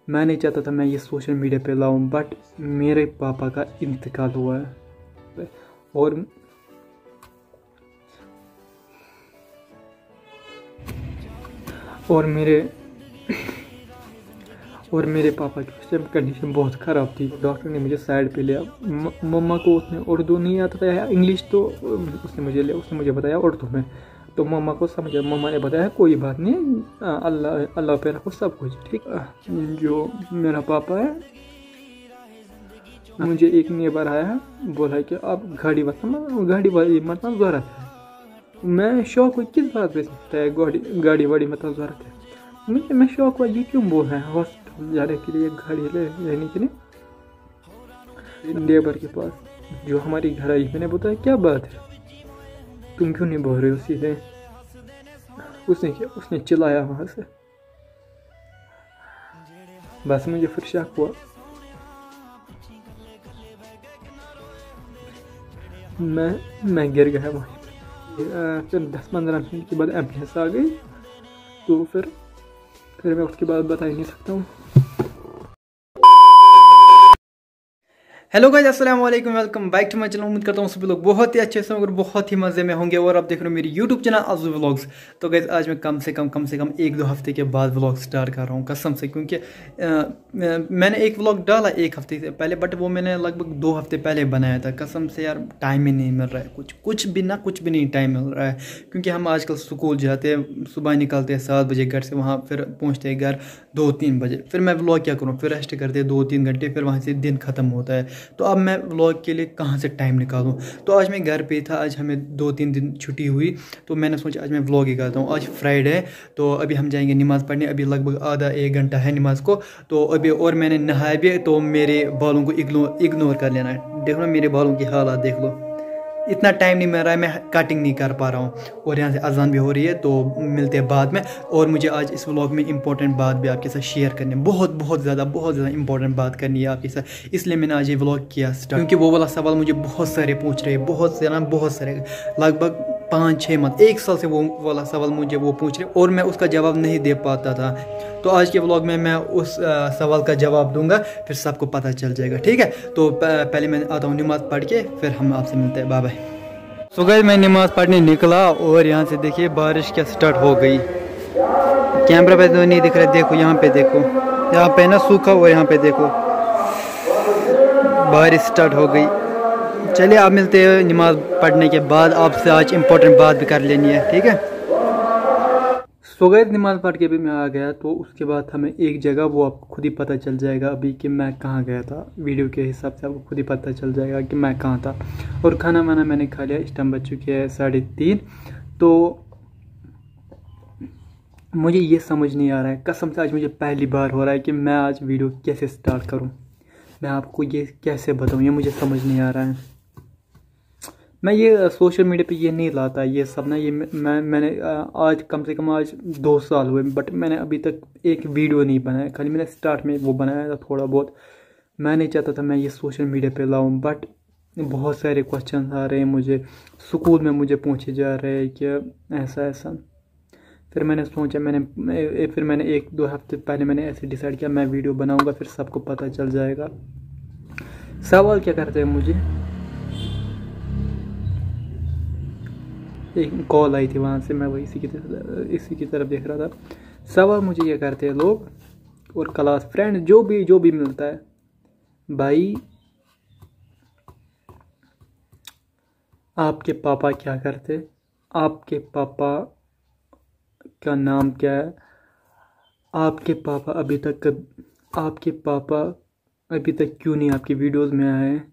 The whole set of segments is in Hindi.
मैं नहीं चाहता था मैं ये सोशल मीडिया पे लाऊं, बट मेरे पापा का इंतकाल हुआ है और मेरे पापा की उस टाइम कंडीशन बहुत ख़राब थी। डॉक्टर ने मुझे साइड पे लिया। मम्मा को उसने उर्दू नहीं आता था या इंग्लिश, तो उसने मुझे बताया उर्दू में। तो मम्मा को समझा, मम्मा ने बताया कोई बात नहीं, अल्लाह अल्लाह पे रखो सब कुछ ठीक। जो मेरा पापा है, मुझे एक नेबर आया, बोला कि आप गाड़ी वाली मतलब ज़रूरत है। मैं शौक हुई किस बात पे गाड़ी वाड़ी मतलब ज़रूरत है। मैं शौक हुआ ये क्यों बोल रहे हैं हॉस्पिटल जाने के लिए गाड़ी लेने के लिए। नेबर के पास जो हमारी घर आई, मैंने बताया क्या बात है, तुम क्यों नहीं बोल रहे हो सीधे। उसने चिल्लाया वहाँ से। बस मुझे फिर शक हुआ। मैं गिर गया वहीं पे। फिर 10-15 मिनट के बाद एम्बुलेंस आ गई। तो फिर मैं उसके बाद बता ही नहीं सकता हूँ। हेलो गाइस, अस्सलाम वालेकुम, welcome back to my channel. उम्मीद करता हूँ सभी लोग बहुत ही अच्छे से और बहुत ही मज़े में होंगे। और आप देख रहे हो मेरी यूट्यूब चैनल आज़ू व्लॉग्स। तो गाइस आज मैं कम से कम 1-2 हफ्ते के बाद व्लॉग स्टार्ट कर रहा हूँ कसम से, क्योंकि मैंने एक व्लॉग डाला 1 हफ्ते से पहले, बट वो मैंने लगभग 2 हफ्ते पहले बनाया था। कसम से यार टाइम ही नहीं मिल रहा है, कुछ भी नहीं टाइम मिल रहा है। क्योंकि हम आजकल स्कूल जाते हैं, सुबह निकलते हैं 7 बजे घर से, वहाँ फिर पहुँचते हैं घर 2-3 बजे। फिर मैं व्लॉग क्या करूँ, फिर रेस्ट करते 2-3 घंटे, फिर वहाँ से दिन ख़त्म होता है। तो अब मैं व्लॉग के लिए कहाँ से टाइम निकालूं। तो आज मैं घर पे था, आज हमें 2-3 दिन छुट्टी हुई, तो मैंने सोचा आज मैं व्लॉग ही करता हूँ। आज फ्राइडे है, तो अभी हम जाएंगे नमाज़ पढ़ने। अभी लगभग आधा 1 घंटा है नमाज़ को। तो अभी और मैंने नहाया भी, तो मेरे बालों को इग्नोर कर लेना है। देखो ना मेरे बालों की हालत देख लो, इतना टाइम नहीं मिल रहा है, मैं कटिंग नहीं कर पा रहा हूँ। और यहाँ से अजान भी हो रही है, तो मिलते हैं बाद में। और मुझे आज इस व्लॉग में इंपॉर्टेंट बात भी आपके साथ शेयर करनी है, बहुत ज़्यादा इंपॉर्टेंट बात करनी है आपके साथ। इसलिए मैंने आज ये व्लॉग किया स्टार्ट, क्योंकि वो वाला सवाल मुझे बहुत सारे पूछ रहे हैं, बहुत सारे, लगभग 5-6 मंथ 1 साल से वो वाला सवाल मुझे वो पूछ रहे, और मैं उसका जवाब नहीं दे पाता था। तो आज के व्लॉग में मैं उस सवाल का जवाब दूंगा, फिर सबको पता चल जाएगा, ठीक है। तो पहले मैं आता हूँ नमाज़ पढ़ के, फिर हम आपसे मिलते हैं। Bye bye. सो गाइस मैं नमाज़ पढ़ने निकला, और यहाँ से देखिए बारिश क्या स्टार्ट हो गई। कैमरा पे तो नहीं दिख रहा है, देखो यहाँ पे देखो, यहाँ पे ना सूखा हुआ, यहाँ पे देखो बारिश स्टार्ट हो गई। चलिए आप मिलते हैं नमाज पढ़ने के बाद, आपसे आज इम्पोर्टेंट बात भी कर लेनी है, ठीक है। सो गए नमाज पढ़ के भी मैं आ गया, तो उसके बाद हमें एक जगह, वो आपको खुद ही पता चल जाएगा अभी कि मैं कहाँ गया था। वीडियो के हिसाब से आपको खुद ही पता चल जाएगा कि मैं कहाँ था। और खाना वाना मैंने खा लिया, इस टाइम बज चुके हैं 3:30। तो मुझे ये समझ नहीं आ रहा है, कसम से आज मुझे पहली बार हो रहा है कि मैं आज वीडियो कैसे स्टार्ट करूँ, मैं आपको ये कैसे बताऊँ, ये मुझे समझ नहीं आ रहा है। मैं ये सोशल मीडिया पे ये नहीं लाता ये सब ना, ये मैंने आज कम से कम आज 2 साल हुए, बट मैंने अभी तक एक वीडियो नहीं बनाया। खाली मैंने स्टार्ट में वो बनाया था थोड़ा बहुत। मैं नहीं चाहता था मैं ये सोशल मीडिया पे लाऊं, बट बहुत सारे क्वेश्चन आ रहे हैं मुझे, स्कूल में मुझे पूछे जा रहे हैं कि ऐसा। फिर मैंने सोचा, फिर मैंने 1-2 हफ्ते पहले मैंने ऐसे डिसाइड किया मैं वीडियो बनाऊँगा, फिर सबको पता चल जाएगा। सवाल क्या करते हैं मुझे, एक कॉल आई थी वहाँ से, मैं वही इसी की तरफ देख रहा था। सवाल मुझे ये करते हैं लोग और क्लास फ्रेंड जो भी मिलता है, भाई आपके पापा क्या करते, आपके पापा का नाम क्या है, आपके पापा अभी तक क्यों नहीं आपकी वीडियोस में आए हैं,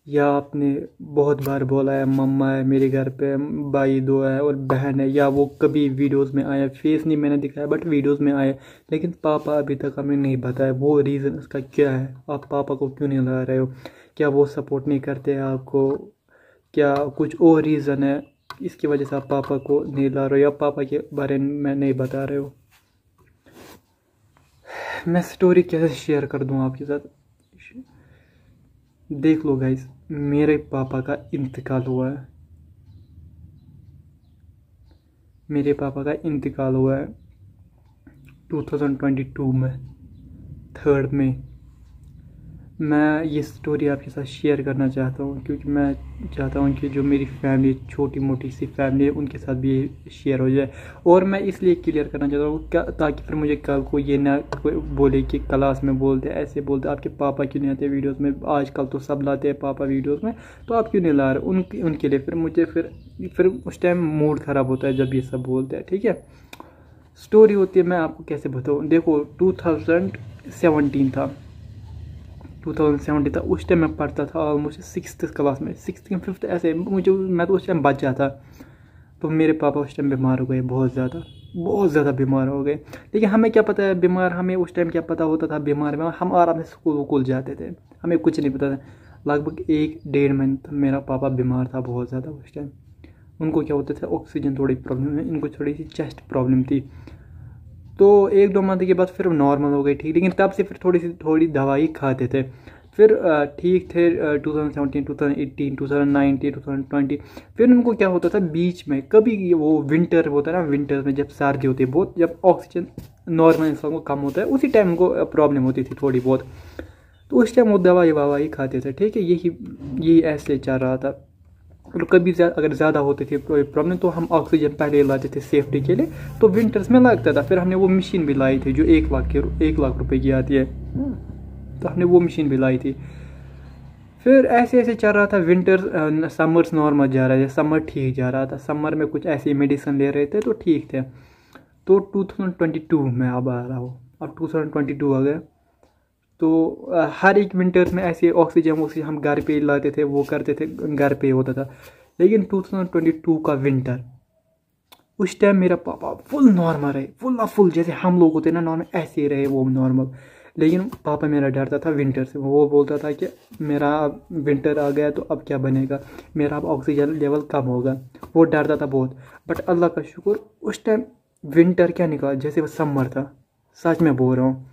या आपने बहुत बार बोला है मम्मा है मेरे घर पे, भाई 2 है और बहन है, या वो कभी वीडियोस में आया, फेस नहीं मैंने दिखाया बट वीडियोस में आए, लेकिन पापा अभी तक हमें नहीं बताया। वो रीज़न उसका क्या है, आप पापा को क्यों नहीं ला रहे हो, क्या वो सपोर्ट नहीं करते हैं आपको, क्या कुछ और रीज़न है इसकी वजह से आप पापा को नहीं ला रहे हो, या पापा के बारे में नहीं बता रहे हो। मैं स्टोरी कैसे शेयर कर दूँ आपके साथ। देख लो गाइस, मेरे पापा का इंतकाल हुआ है, मेरे पापा का इंतकाल हुआ है 2022 में, 3 में मैं ये स्टोरी आपके साथ शेयर करना चाहता हूँ, क्योंकि मैं चाहता हूँ कि जो मेरी फैमिली, छोटी मोटी सी फैमिली है, उनके साथ भी ये शेयर हो जाए। और मैं इसलिए क्लियर करना चाहता हूँ ताकि फिर मुझे कल को ये ना कोई बोले कि क्लास में बोलते ऐसे बोलते आपके पापा क्यों नहीं आते वीडियोज़ में, आजकल तो सब लाते हैं पापा वीडियोज़ में, तो आप क्यों नहीं ला रहे। उनके लिए फिर मुझे फिर उस टाइम मूड ख़राब होता है जब ये सब बोलते हैं। ठीक है, स्टोरी होती है, मैं आपको कैसे बताऊँ। देखो 2017 था, 2017 था। उस टाइम मैं पढ़ता था ऑलमोस्ट 6th क्लास में, 6th या 5th ऐसे। मैं तो उस टाइम बच्चा था। तो मेरे पापा उस टाइम बीमार हो गए, बहुत ज़्यादा बीमार हो गए। लेकिन हमें क्या पता है बीमार, हमें उस टाइम क्या पता होता था बीमार में, हम आराम से स्कूल जाते थे, हमें कुछ नहीं पता था। लगभग 1-1.5 महीने तक मेरा पापा बीमार था बहुत ज़्यादा उस टाइम। उनको क्या होता था, ऑक्सीजन थोड़ी प्रॉब्लम है, इनको थोड़ी सी चेस्ट प्रॉब्लम थी। तो 1-2 मंथ के बाद फिर नॉर्मल हो गई, ठीक। लेकिन तब से फिर थोड़ी दवाई खाते थे, फिर ठीक थे। 2017, 2018, 2019, 2020। फिर उनको क्या होता था बीच में, कभी वो विंटर होता है ना, विंटर में जब सर्दी होती है बहुत, जब ऑक्सीजन नॉर्मल इंसान को कम होता है, उसी टाइम उनको प्रॉब्लम होती थी थोड़ी बहुत। तो उस टाइम वो दवाई खाते थे, ठीक है। यही ऐसे चल रहा था। और कभी अगर ज़्यादा होती थी प्रॉब्लम तो हम ऑक्सीजन पहले लाते थे सेफ्टी के लिए, तो विंटर्स में लगता था। फिर हमने वो मशीन भी लाई थी जो 1 लाख रुपए की आती है, तो हमने वो मशीन भी लाई थी। फिर ऐसे चल रहा था विंटर, समर्स नॉर्मल जा रहा है, समर ठीक जा रहा था। समर में कुछ ऐसी मेडिसिन ले रहे थे तो ठीक थे। तो 2022 में अब आ रहा हूँ, अब 2022 आ गया। तो हर एक विंटर्स में ऐसे ऑक्सीजन हम घर पे लाते थे, वो करते थे, घर पे होता था। लेकिन 2022 का विंटर, उस टाइम मेरा पापा फुल नॉर्मल रहे, फुल जैसे हम लोग होते ना नॉर्मल, ऐसे ही रहे वो नॉर्मल। लेकिन पापा मेरा डरता था विंटर से। वो बोलता था कि मेरा अब विंटर आ गया तो अब क्या बनेगा, मेरा अब ऑक्सीजन लेवल कम होगा। वो डरता था बहुत। बट अल्लाह का शुक्र, उस टाइम विंटर क्या निकला जैसे वो समर था, सच में बोल रहा हूँ।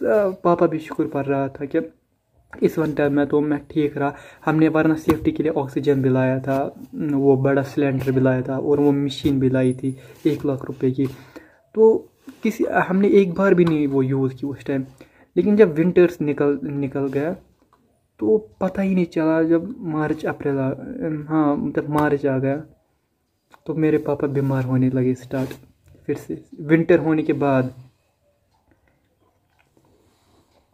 पापा भी शुक्र पड़ रहा था कि इस विंटर में तो मैं ठीक रहा। हमने वरना सेफ्टी के लिए ऑक्सीजन भी लाया था, वो बड़ा सिलेंडर भी लाया था, और वो मशीन भी लाई थी 1 लाख रुपए की। तो हमने एक बार भी नहीं वो यूज़ की उस टाइम। लेकिन जब विंटर्स निकल गया तो पता ही नहीं चला। जब मार्च अप्रैल मतलब मार्च आ गया तो मेरे पापा बीमार होने लगे स्टार्ट फिर से। विंटर होने के बाद,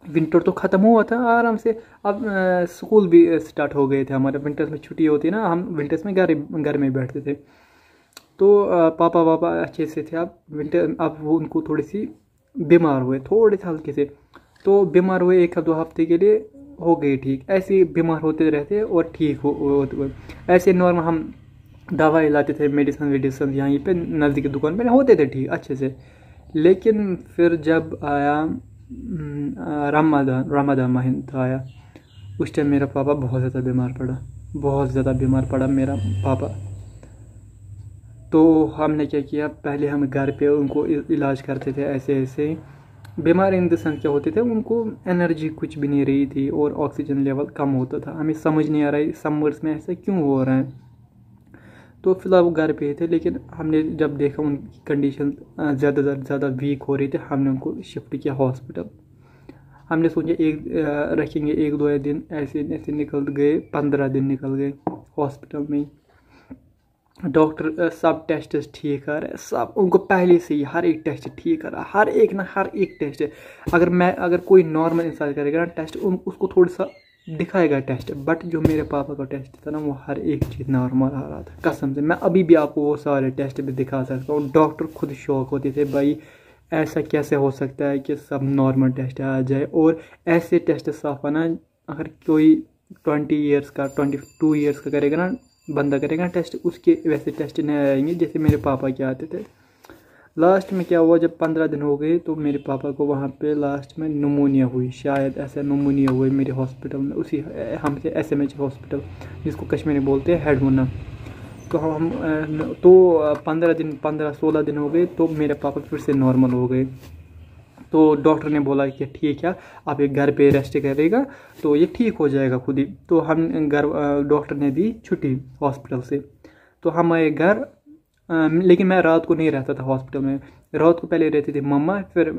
विंटर तो ख़त्म हुआ था आराम से, अब स्कूल भी स्टार्ट हो गए थे हमारे। विंटर्स में छुट्टी होती है ना, हम विंटर्स में घर में बैठते थे। तो पापा अच्छे से थे। अब वो उनको थोड़ी सी बीमार हुए, थोड़े से हल्के से। तो बीमार हुए 1-2 हफ्ते के लिए, हो गए ठीक। ऐसे बीमार होते रहते और ठीक हो ऐसे नॉर्मल हम दवाई लाते थे, मेडिसिन यहीं पे नज़दीक दुकान पे होते थे ठीक अच्छे से। लेकिन फिर जब आया रमज़ान महीना आया, उस टाइम मेरा पापा बहुत ज़्यादा बीमार पड़ा मेरा पापा। तो हमने क्या किया, पहले हम घर पे उनको इलाज करते थे ऐसे बीमार इन द सेंस क्या होते थे, उनको एनर्जी कुछ भी नहीं रही थी और ऑक्सीजन लेवल कम होता था। हमें समझ नहीं आ रहा है समर्स में ऐसा क्यों हो रहा है। तो फिलहाल वो घर पे थे। लेकिन हमने जब देखा उनकी कंडीशन ज़्यादा वीक हो रही थी, हमने उनको शिफ्ट किया हॉस्पिटल। हमने सोचा रखेंगे 1-2 दिन, ऐसे निकल गए, 15 दिन निकल गए हॉस्पिटल में। डॉक्टर सब टेस्ट ठीक कर रहे हैं, सब उनको पहले से ही हर एक टेस्ट ठीक कर रहा है, हर एक टेस्ट। अगर कोई नॉर्मल इंसान करेगा ना टेस्ट, उसको थोड़ा सा दिखाएगा टेस्ट। बट जो मेरे पापा का टेस्ट था ना, वो हर एक चीज़ नॉर्मल आ रहा था कसम से। मैं अभी भी आपको वो सारे टेस्ट भी दिखा सकता हूँ। डॉक्टर खुद शौक होते थे, भाई ऐसा कैसे हो सकता है कि सब नॉर्मल टेस्ट आ जाए। और ऐसे टेस्ट साफ आना, अगर कोई 20 ईयर्स का 22 ईयर्स का करेगा ना, बंदा करेगा टेस्ट, उसके वैसे टेस्ट नहीं आएंगे जैसे मेरे पापा के आते थे। लास्ट में क्या हुआ, जब 15 दिन हो गए तो मेरे पापा को वहाँ पे लास्ट में निमोनिया हुई, शायद ऐसा निमोनिया हुई मेरे हॉस्पिटल में, उसी हमसे SMH हॉस्पिटल जिसको कश्मीरी बोलते हैं, हेडमुन्ना। तो 15-16 दिन हो गए तो मेरे पापा फिर से नॉर्मल हो गए। तो डॉक्टर ने बोला कि ठीक है, आप एक घर पे रेस्ट करेगा तो ये ठीक हो जाएगा खुद ही। तो हम डॉक्टर ने दी छुट्टी हॉस्पिटल से। तो हम आए घर लेकिन मैं रात को नहीं रहता था हॉस्पिटल में। रात को पहले रहती थी मम्मा, फिर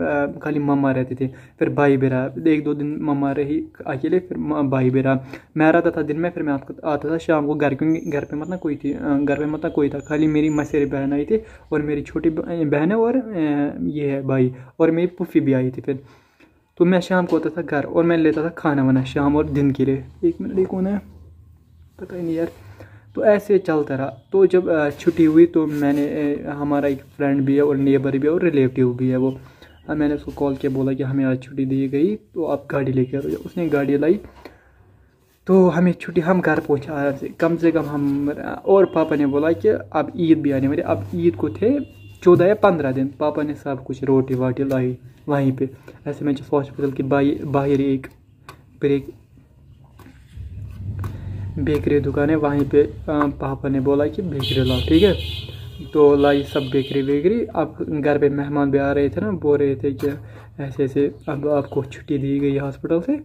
खाली मम्मा रहती थी, फिर भाई भी रहा, 1-2 दिन मम्मा रही अकेले, फिर भाई भी रहा। मैं रहता था दिन में, फिर मैं आता था शाम को घर, क्योंकि घर पे मतलब कोई थी, घर पे मतलब कोई था, खाली मेरी मसेरी बहन आई थी और मेरी छोटी बहन है और ये है भाई, और मेरी पुफ़ी भी आई थी। फिर तो मैं शाम को आता था घर और मैं लेता था खाना वाना शाम और दिन के लिए। 1 मिनट, ये कौन है पता ही नहीं यार। तो ऐसे चलता रहा। तो जब छुट्टी हुई तो मैंने हमारा एक फ्रेंड भी है और नेबर भी है और रिलेटिव भी है वो, मैंने उसको कॉल किया, बोला कि हमें आज छुट्टी दी गई तो आप गाड़ी लेके आओ। उसने गाड़ी लाई तो हमें छुट्टी, हम घर पहुँचा आराम से कम हम। और पापा ने बोला कि अब ईद भी आने वाली। अब ईद को थे 14 या 15 दिन। पापा ने सब कुछ रोटी वाटी लाई वहीं पे। ऐसे में हॉस्पिटल के बाहर एक बेकरी दुकान है, वहीं पे पापा ने बोला कि बेकरी लाओ, ठीक है। तो लाई सब बेकरी। अब घर पे मेहमान भी आ रहे थे ना, बोल रहे थे कि ऐसे ऐसे अब आपको छुट्टी दी गई हॉस्पिटल से।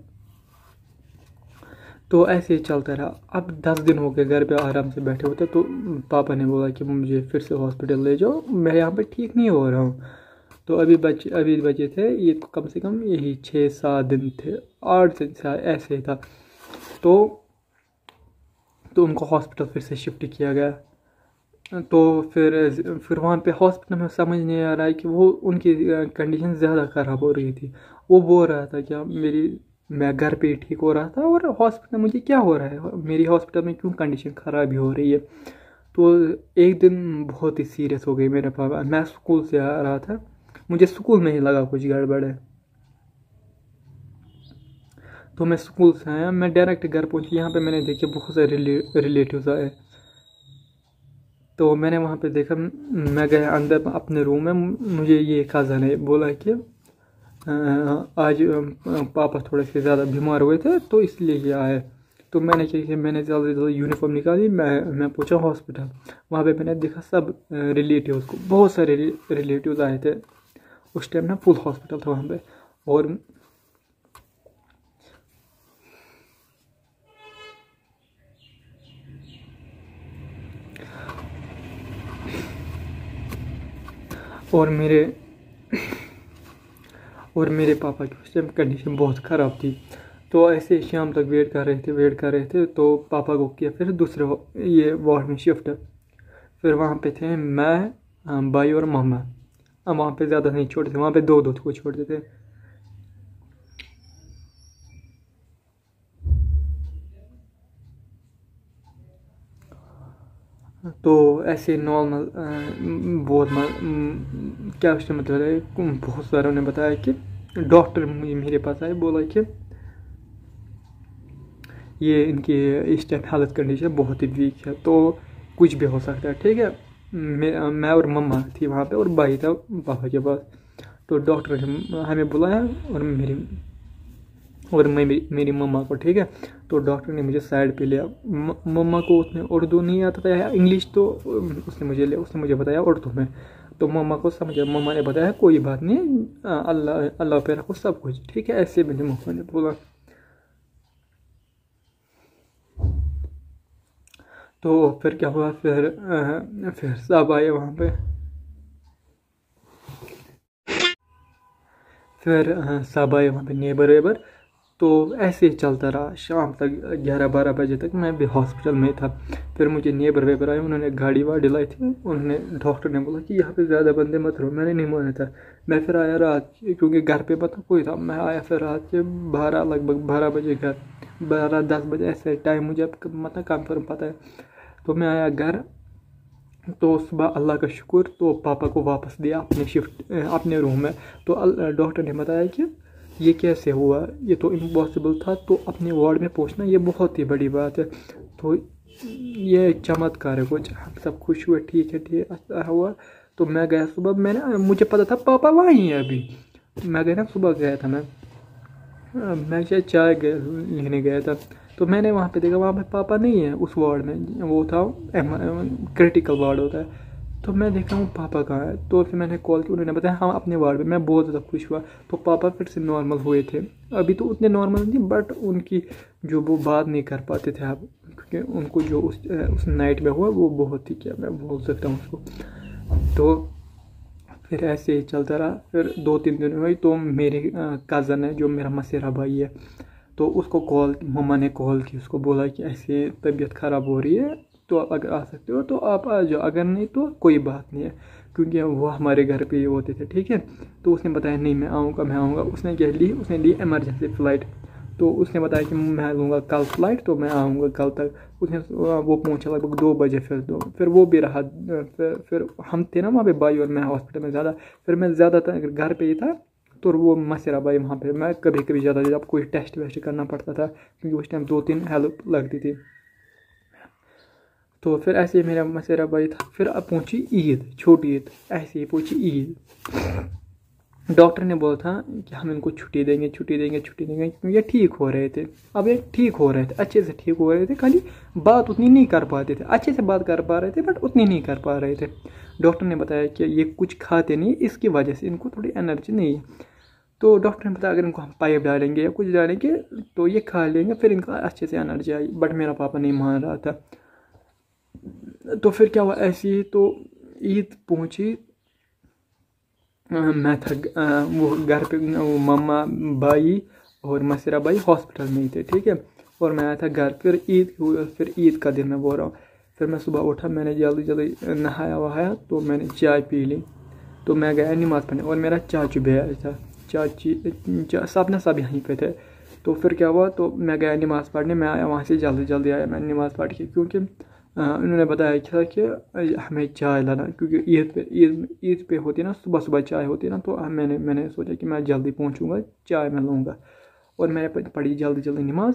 तो ऐसे ही चलता रहा। अब 10 दिन हो गए घर पे आराम से बैठे होते। तो पापा ने बोला कि मुझे फिर से हॉस्पिटल ले जाओ, मैं यहाँ पे ठीक नहीं हो रहा हूँ। तो अभी बचे थे ये कम से कम यही 6-7 दिन थे, 8 दिन ऐसे ही था। तो उनको हॉस्पिटल फिर से शिफ्ट किया गया। तो फिर वहाँ पे हॉस्पिटल में समझ नहीं आ रहा है कि वो उनकी कंडीशन ज़्यादा ख़राब हो रही थी। वो बोल रहा था कि मैं घर पे ही ठीक हो रहा था और हॉस्पिटल मुझे क्या हो रहा है, मेरी हॉस्पिटल में क्यों कंडीशन ख़राब हो रही है। तो एक दिन बहुत ही सीरियस हो गई मेरे पापा। मैं स्कूल से आ रहा था, मुझे स्कूल में ही लगा कुछ गड़बड़ है। तो मैं स्कूल से आया, मैं डायरेक्ट घर पहुंची। यहाँ पे मैंने देखे बहुत सारे रिलेटिव्स आए। तो मैंने वहाँ पे देखा, मैं गया अंदर अपने रूम में। मुझे ये कज़न ने बोला कि आज पापा थोड़े से ज़्यादा बीमार हुए थे तो इसलिए ये आए। तो मैंने क्या किया, मैंने जल्दी यूनिफॉर्म निकाली, मैं पहुँचा हॉस्पिटल। वहाँ पे मैंने देखा सब रिलेटिव्स को, बहुत सारे रिलेटिव्स आए थे। उस टाइम ना फुल हॉस्पिटल था वहाँ पे। और मेरे पापा की उस टाइम कंडीशन बहुत ख़राब थी। तो ऐसे शाम तक वेट कर रहे थे। तो पापा को किया फिर दूसरे ये वार्ड में शिफ्ट। फिर वहाँ पे थे मैं, भाई और मामा। वहाँ पे ज़्यादा नहीं छोड़ते थे, वहाँ पे 2-2 को छोड़ते थे। तो ऐसे नॉर्मल बहुत क्या उसने मतलब है, बहुत सारों ने बताया कि डॉक्टर मेरे पास आए, बोला कि ये इनकी इस टाइम हालत कंडीशन बहुत ही वीक है, तो कुछ भी हो सकता है, ठीक है। मैं और मम्मा थी वहाँ पे और भाई था पापा के पास। तो डॉक्टर ने हमें बुलाया और मेरी मम्मा को, ठीक है। तो डॉक्टर ने मुझे साइड पे लिया। मम्मा को उसने उर्दू नहीं आता था या इंग्लिश, तो उसने मुझे बताया उर्दू में। तो मम्मा को समझा, मम्मा ने बताया कोई बात नहीं, अल्लाह पे रखो सब कुछ, ठीक है, ऐसे मेरी मम्मा ने बोला। तो फिर क्या हुआ, फिर सब आए वहाँ पे। फिर सब आए वहाँ पे, नेबर वेबर। तो ऐसे ही चलता रहा शाम तक, 11-12 बजे तक मैं भी हॉस्पिटल में था। फिर मुझे नेबर वेबर आए, उन्होंने गाड़ी वाड़ी लाई थी। उन्होंने डॉक्टर ने बोला कि यहाँ पे ज़्यादा बंदे मत रहो। मैंने नहीं माना था। मैं फिर आया रात, क्योंकि घर पे पता कोई था। मैं आया फिर रात के लगभग 12 बजे घर, 12-10 बजे ऐसे टाइम मुझे मतलब कन्फर्म पता है। तो मैं आया घर, तो सुबह अल्लाह का शुक्र, तो पापा को वापस दिया अपने रूम में। तो डॉक्टर ने बताया कि ये कैसे हुआ, ये तो इम्पॉसिबल था, तो अपने वार्ड में पहुंचना ये बहुत ही बड़ी बात है। तो ये चमत्कार है कुछ। हम सब खुश हुए, ठीक है ठीक अच्छा हुआ। तो मैं गया सुबह, मुझे पता था पापा वहीं है अभी। मैं गया ना, सुबह गया था मैं चाय लेने गया था। तो मैंने वहाँ पे देखा, वहाँ पे पापा नहीं है उस वार्ड में, वो था क्रिटिकल वार्ड होता है। तो मैं देखा हूँ पापा कहाँ है। तो फिर मैंने कॉल की, उन्होंने बताया हाँ अपने वार्ड में। मैं बहुत ज़्यादा खुश हुआ। तो पापा फिर से नॉर्मल हुए थे। अभी तो उतने नॉर्मल नहीं, बट उनकी जो वो बात नहीं कर पाते थे अब, क्योंकि उनको जो उस नाइट में हुआ वो बहुत ही, क्या मैं बोल सकता हूँ उसको। तो फिर ऐसे ही चलता रहा। फिर 2-3 दिन हुए तो मेरे कज़न है जो मेरा मसेरा भाई है, तो उसको कॉल, मम्मा ने कॉल की, उसको बोला कि ऐसे तबीयत ख़राब हो रही है, तो अगर आ सकते हो तो आप आ जाओ, अगर नहीं तो कोई बात नहीं है, क्योंकि वो हमारे घर पे ही होते थे, ठीक है। तो उसने बताया नहीं मैं आऊँगा। उसने क्या ली, उसने ली इमरजेंसी फ़्लाइट। तो उसने बताया कि मैं लूँगा कल फ़्लाइट, तो मैं आऊँगा कल तक। उसने वो पहुँचा लगभग 2 बजे। फिर वो भी रहा। फिर हम थे ना वहाँ पे, भाई और मैं हॉस्पिटल में ज़्यादा। फिर मैं ज़्यादातर घर पे ही था, तो वो मसेरा भाई वहाँ पे। मैं कभी कभी जाता था जब कोई टेस्ट वेस्ट करना पड़ता था, क्योंकि उस टाइम 2-3 हेल्प लगती थी। तो फिर ऐसे ही मेरा मसेरा भाई था। फिर अब पहुँची ईद, छोटी ईद, ऐसे ही पहुँची ईद। डॉक्टर ने बोला था कि हम इनको छुट्टी देंगे क्योंकि ये ठीक हो रहे थे। अब ये ठीक हो रहे थे, अच्छे से ठीक हो रहे थे, खाली बात उतनी नहीं कर पाते थे। अच्छे से बात कर पा रहे थे बट उतनी नहीं कर पा रहे थे। डॉक्टर ने बताया कि ये कुछ खाते नहीं, इसकी वजह से इनको थोड़ी एनर्जी नहीं है। तो डॉक्टर ने बताया अगर इनको हम पाइप डालेंगे या कुछ डालेंगे तो ये खा लेंगे, फिर इनका अच्छे से एनर्जी आई। बट मेरा पापा नहीं मान रहा था। तो फिर क्या हुआ, ऐसी ही तो ईद पहुँची। मैं था वो घर पे, वो मम्मा, भाई और मसेरा भाई हॉस्पिटल में ही थे, ठीक है। और मैं आया था घर। फिर ईद का दिन मैं बोल रहा हूँ। फिर मैं सुबह उठा, मैंने जल्दी जल्दी नहाया वहाया, तो मैंने चाय पी ली। तो मैं गया नमाज़ पढ़ने, और मेरा चाचू भी आया था, सब यहीं पे थे। तो फिर क्या हुआ, तो मैं गया नमाज़ पढ़ने। मैं आया वहाँ से जल्दी जल्दी आया, मैंने नमाज़ पढ़ के, क्योंकि उन्होंने बताया था कि हमें चाय लाना, क्योंकि ईद पे होती है ना, सुबह सुबह चाय होती है ना। तो मैंने सोचा कि मैं जल्दी पहुंचूंगा, चाय मैं लूँगा। और मैंने पढ़ी जल्दी जल्दी नमाज।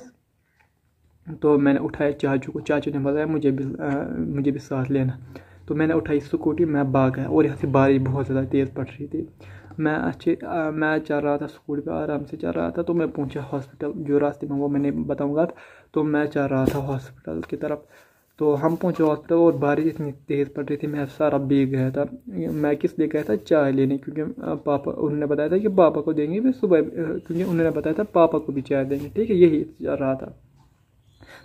तो मैंने उठाया चाचू को, चाचू ने बताया मुझे भी साथ लेना। तो मैंने उठाई स्कूटी, मैं भाग गया। और यहाँ से बारिश बहुत ज़्यादा तेज़ पड़ रही थी। मैं चल रहा था स्कूटी पे, आराम से चल रहा था। तो मैं पहुंचा हॉस्पिटल, जो रास्ते में वो मैंने बताऊंगा। तो मैं चल रहा था हॉस्पिटल की तरफ। तो हम पहुंचे हॉस्पिटल, और बारिश इतनी तेज़ पड़ रही थी, मैं सारा भीग गया था। मैं किस लिए गया था, चाय लेने, क्योंकि पापा, उन्होंने बताया था कि पापा को देंगे फिर सुबह, क्योंकि उन्होंने बताया था पापा को भी चाय देंगे, ठीक है, यही चल रहा था।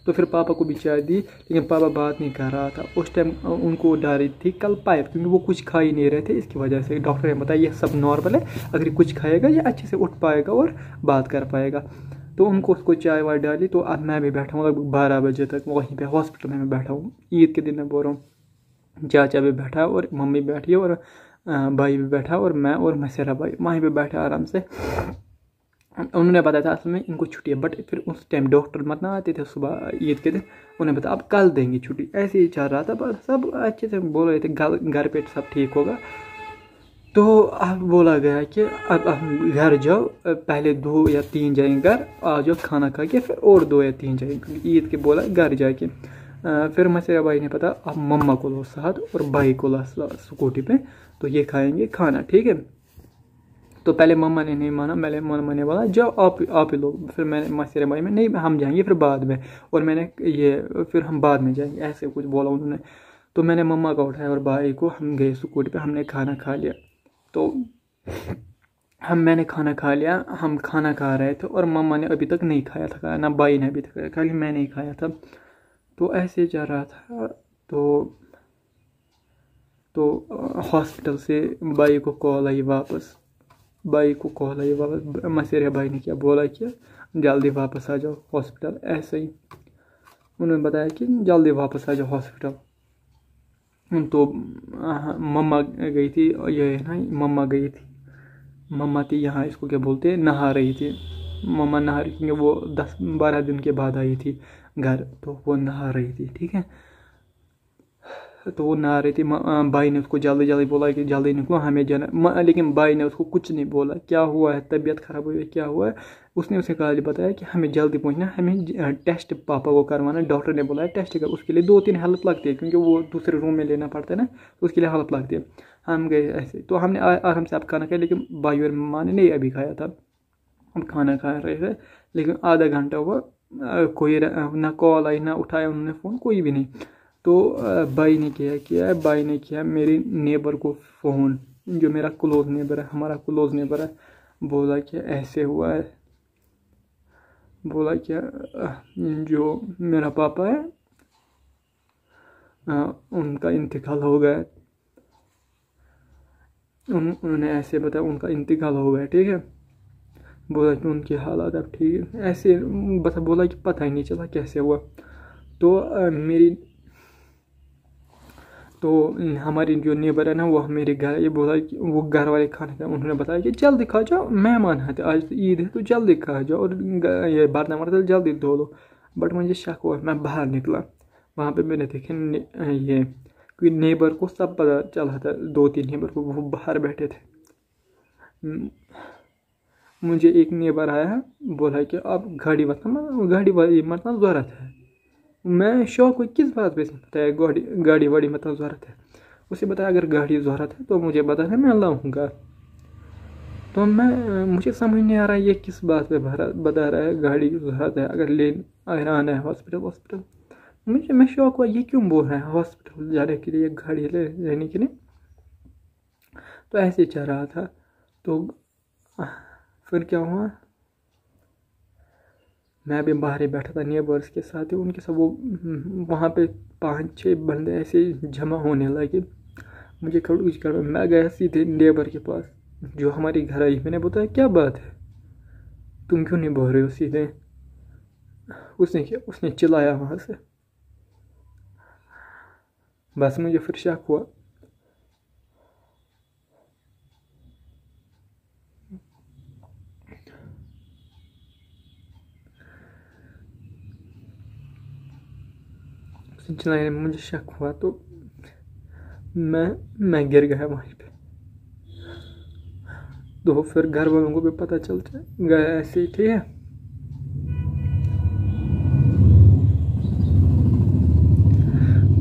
तो फिर पापा को भी चाय दी, लेकिन पापा बात नहीं कर रहा था उस टाइम। उनको डाली थी कल पाइप, क्योंकि वो कुछ खा ही नहीं रहे थे, इसकी वजह से। डॉक्टर ने बताया ये सब नॉर्मल है, अगर कुछ खाएगा ये अच्छे से उठ पाएगा और बात कर पाएगा। तो उसको चाय वाय डाली। तो अब मैं भी बैठा हूँ लगभग 12 बजे तक वहीं पे हॉस्पिटल में मैं बैठा हूँ। ईद के दिन मैं बोल रहा हूँ। चाचा भी बैठा और मम्मी बैठी है, और भाई भी बैठा, और मैं और मसेरा भाई वहीं पे बैठा आराम से। उन्होंने बताया था असल में इनको छुट्टी है, बट फिर उस टाइम डॉक्टर मत ना आते थे सुबह ईद के दिन। उन्होंने बताया अब कल देंगे छुट्टी। ऐसे ही चल रहा था, बस सब अच्छे से बोल रहे थे घर पे सब ठीक होगा। तो अब बोला गया कि अब हम घर जाओ, पहले 2 या 3 जाएंगे घर, आ जाओ खाना खा के, फिर और 2 या 3 जाएंगे, क्योंकि ईद के बोला घर जाके। फिर मसेरा भाई ने पता, अब मम्मा को लो साथ और भाई को ला स्कूटी पे, तो ये खाएंगे खाना, ठीक है। तो पहले मम्मा ने नहीं माना, मम्मा ने बोला जाओ आप ही लोग। फिर मैंने मसेरा भाई में, नहीं हम जाएंगे फिर बाद में, और मैंने ये फिर हम बाद में जाएंगे, ऐसे कुछ बोला उन्होंने। तो मैंने मम्मा को उठाया और भाई को, हम गए स्कूटी पे, हमने खाना खा लिया। तो मैंने खाना खा लिया, हम खाना खा रहे थे, और मम्मा ने अभी तक नहीं खाया था, ना भाई ने अभी तक खाया, खाली मैंने ही खाया था। तो ऐसे जा रहा था। तो हॉस्पिटल से भाई को कॉल आई वापस। मसेरे भाई ने क्या बोला कि जल्दी वापस आ जाओ हॉस्पिटल, ऐसे ही उन्होंने बताया कि जल्दी वापस आ जाओ हॉस्पिटल। तो मम्मा गई थी, ये ना मम्मा थी यहाँ, इसको क्या बोलते हैं, नहा रही थी। मम्मा नहा रही, क्योंकि वो 10-12 दिन के बाद आई थी घर, तो वो नहा रही थी, ठीक है। तो वो नहा रही थी। भाई ने उसको जल्दी जल्दी बोला कि जल्दी निकलो हमें जाना, लेकिन भाई ने उसको कुछ नहीं बोला, क्या हुआ है, तबीयत ख़राब हुई है, क्या हुआ है। उसने उसे खाली बताया कि हमें जल्दी पहुंचना, हमें टेस्ट पापा को करवाना, डॉक्टर ने बोला है टेस्ट कर, उसके लिए 2-3 हेल्प लगती है, क्योंकि वो दूसरे रूम में लेना पड़ता है ना, तो उसके लिए हेल्प लगती है। हम गए ऐसे, तो हमने आराम से अब खाना खाया, लेकिन भाई और माँ ने नहीं अभी खाया था, अब खाना खा रहे थे। लेकिन आधा घंटा हुआ, कोई ना कॉल आई, ना उठाया उन्होंने फ़ोन, कोई भी नहीं। तो भाई ने किया मेरे नेबर को फ़ोन, जो मेरा क्लोज़ नेबर है, हमारा क्लोज़ नेबर है। बोला कि ऐसे हुआ है, बोला क्या जो मेरा पापा है उनका इंतकाल हो गया। उन्होंने ऐसे बताया उनका इंतकाल हो गया, ठीक है। बोला कि उनकी हालत अब ठीक है, ऐसे बस बोला कि पता ही नहीं चला कैसे हुआ। तो हमारी जो नेबर है ना, वो मेरे घर, ये बोला कि वो घर वाले खाने का, उन्होंने बताया कि जल्दी खा जाओ, मेहमान आते, आज तो ईद है तो जल्दी खा जाओ और ये बर्तन वर्तन जल्दी धो लो। बट मुझे शक हुआ, मैं बाहर निकला, वहाँ पे मैंने देखे ये कोई नेबर को सब पता चला था, 2-3 नेबर को, वो बाहर बैठे थे। मुझे एक नेबर आया, बोला कि आप गाड़ी मतलब ज़रूरत है। मैं शौक हुई, किस बात पे बताया गाड़ी वाड़ी मतलब ज़रूरत है। उसे बताया अगर गाड़ी ज़रूरत है तो मुझे बताना, मैं लाऊंगा। तो मुझे समझ नहीं आ रहा ये किस बात पे बता रहा है गाड़ी की ज़रूरत है, अगर आना है हॉस्पिटल। मैं शौक हुआ, ये क्यों बोल रहा है हॉस्पिटल जाने के लिए, गाड़ी लेने के लिए। तो ऐसे चल रहा था। तो फिर क्या हुआ, मैं भी बाहर ही बैठा था नेबर्स के साथ ही, उनके साथ वो वहाँ पे 5-6 बंदे ऐसे जमा होने लगे। मुझे खड़ूस कर, मैं गया सीधे नेबर के पास जो हमारी घर आई। मैंने बताया क्या बात है, तुम क्यों नहीं बोल रहे हो सीधे। उसने चिल्लाया वहाँ से। बस मुझे फिर शक हुआ। चिल्लाने में मुझे शक हुआ, तो मैं गिर गया वहीं पे। तो फिर घर वालों को भी पता चलता गया ऐसे ही, ठीक है।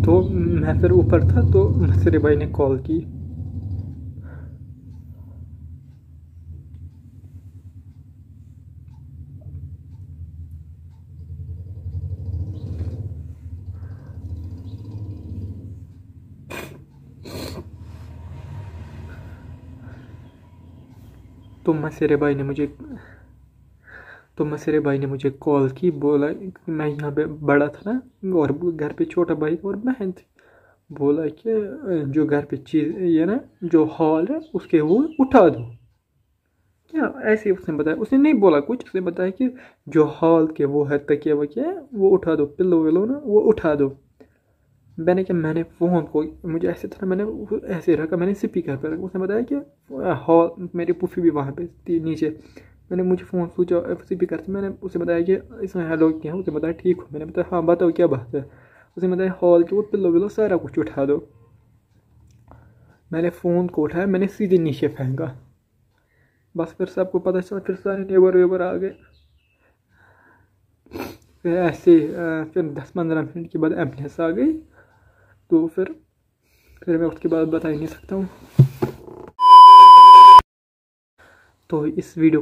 तो मैं फिर ऊपर था, तो मसरे भाई ने कॉल की। तो मसरे भाई ने मुझे कॉल की, बोला मैं यहाँ पे बड़ा था ना, और घर पे छोटा भाई और बहन थी। बोला कि जो घर पे चीज़ ये ना, जो हॉल है उसके वो उठा दो। क्या ऐसे उसने बताया, उसने नहीं बोला कुछ, उसने बताया कि जो हॉल के वो है तकिया वकिया वो उठा दो, पिल्लो विलो ना वो उठा दो। मैंने फ़ोन को, मुझे ऐसे था, मैंने ऐसे रखा, मैंने स्पीकर पर रखा। उसने बताया कि हॉल, मेरी पुफी भी वहाँ पे थी नीचे। मुझे फ़ोन स्पीकर से मैंने उसे बताया कि इसमें हेलो किया। उसने बताया ठीक हो। मैंने बताया हाँ बताओ क्या बात है। उसने बताया हॉल के वो पिल्लो विलो सारा कुछ उठा दो। मैंने फ़ोन को उठाया, मैंने सीधे नीचे फेंका। बस फिर सबको पता चला, फिर सारे नेबर वेबर आ गए। फिर ऐसे फिर 10-15 मिनट के बाद एम्बुलेंस आ गई। तो फिर मैं उसके बाद बता ही नहीं सकता हूँ। तो इस वीडियो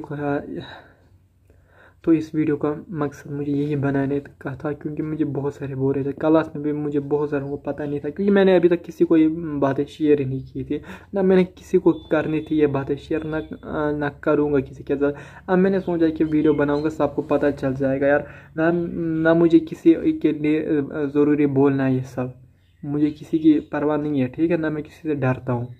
का मकसद मुझे यही बनाने का था, क्योंकि मुझे बहुत सारे बोल रहे थे क्लास में भी, मुझे बहुत सारों को पता नहीं था, क्योंकि मैंने अभी तक किसी को ये बातें शेयर ही नहीं की थी ना। मैंने किसी को करनी थी ये बातें शेयर, ना करूँगा किसी के साथ। अब मैंने सोचा कि वीडियो बनाऊँगा, सबको पता चल जाएगा यार। ना मुझे किसी के लिए ज़रूरी बोलना है ये सब, मुझे किसी की परवाह नहीं है, ठीक है ना। मैं किसी से डरता हूँ।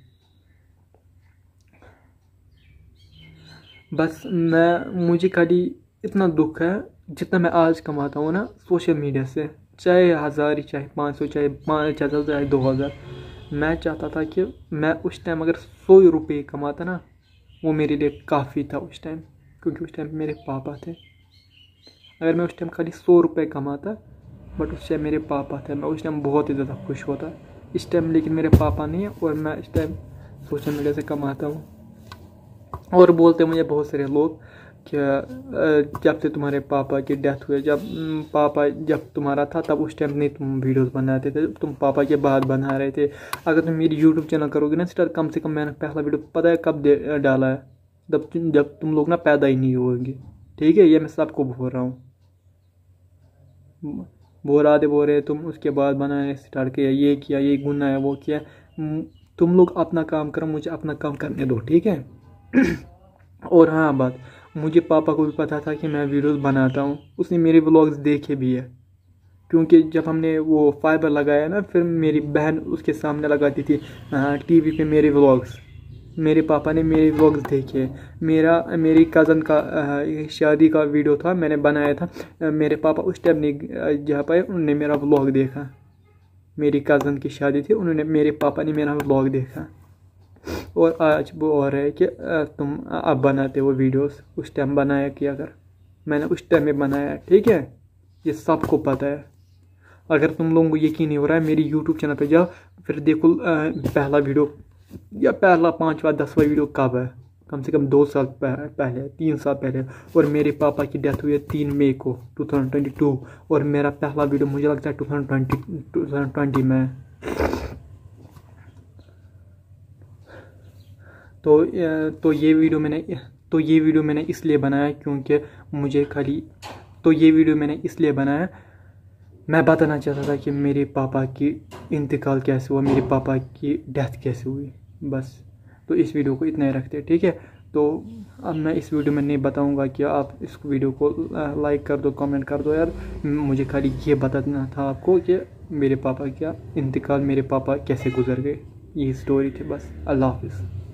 बस मुझे खाली इतना दुख है, जितना मैं आज कमाता हूँ ना सोशल मीडिया से, चाहे 1000 चाहे 500 चाहे 5,000 चाहे 2000, मैं चाहता था कि मैं उस टाइम अगर 100 रुपये कमाता ना, वो मेरे लिए काफ़ी था उस टाइम, क्योंकि उस टाइम मेरे पापा थे। अगर मैं उस टाइम खाली 100 रुपये कमाता, बट उस टाइम मेरे पापा थे, मैं उस टाइम बहुत ही ज़्यादा खुश होता। इस टाइम लेकिन मेरे पापा नहीं है, और मैं इस टाइम सोशल मीडिया से कमाता हूँ। और बोलते मुझे बहुत सारे लोग कि जब से तुम्हारे पापा की डेथ हुई, जब तुम्हारा था तब उस टाइम नहीं तुम वीडियोस बनाते थे, तुम पापा के बाद बना रहे थे। अगर तुम मेरी यूट्यूब चैनल करोगे ना स्टार्ट, कम से कम मैंने पहला वीडियो पता है कब डाला है, जब तुम लोग ना पैदा ही नहीं होंगे, ठीक है। ये मैं सबको बोल रहा हूँ। बोल रहे तुम उसके बाद बनाने स्टार्ट किया, ये किया, ये गुना है, वो किया। तुम लोग अपना काम करो, मुझे अपना काम करने दो, ठीक है। और हाँ बात, मुझे पापा को भी पता था कि मैं वीडियोस बनाता हूँ, उसने मेरे व्लॉग्स देखे भी है, क्योंकि जब हमने वो फाइबर लगाया ना, फिर मेरी बहन उसके सामने लगाती थी टीवी पे मेरे व्लॉग्स। मेरे पापा ने मेरे व्लॉग्स देखे। मेरी कज़न का शादी का वीडियो था, मैंने बनाया था। मेरे पापा उस टाइम नहीं जा पाए, उन्होंने मेरा व्लॉग देखा। मेरी कज़न की शादी थी, मेरे पापा ने मेरा व्लॉग देखा। और आज वो हो रहा है कि तुम अब बनाते हो वीडियोस, उस टाइम बनाया कि अगर मैंने उस टाइम में बनाया, ठीक है, ये सबको पता है। अगर तुम लोगों को यकीन नहीं हो रहा है, मेरी यूट्यूब चैनल पे जाओ, फिर देखो पहला वीडियो या पहला 5वां 10वां वीडियो कब है, कम से कम 2 साल पहले 3 साल पहले। और मेरे पापा की डेथ हुई है 3 मई को 2022, और मेरा पहला वीडियो मुझे लगता है 2020 में। तो ये वीडियो मैंने इसलिए बनाया क्योंकि मुझे खाली, तो ये वीडियो मैंने इसलिए बनाया, मैं बताना चाहता था कि मेरे पापा की इंतकाल कैसे हुआ, मेरे पापा की डेथ कैसे हुई, बस। तो इस वीडियो को इतना ही रखते हैं, ठीक है। तो अब मैं इस वीडियो में नहीं बताऊंगा कि आप इस वीडियो को लाइक कर दो, कमेंट कर दो यार। मुझे खाली ये बताना था आपको कि मेरे पापा का इंतकाल, मेरे पापा कैसे गुजर गए, यही स्टोरी थी बस। अल्लाह हाफिज़।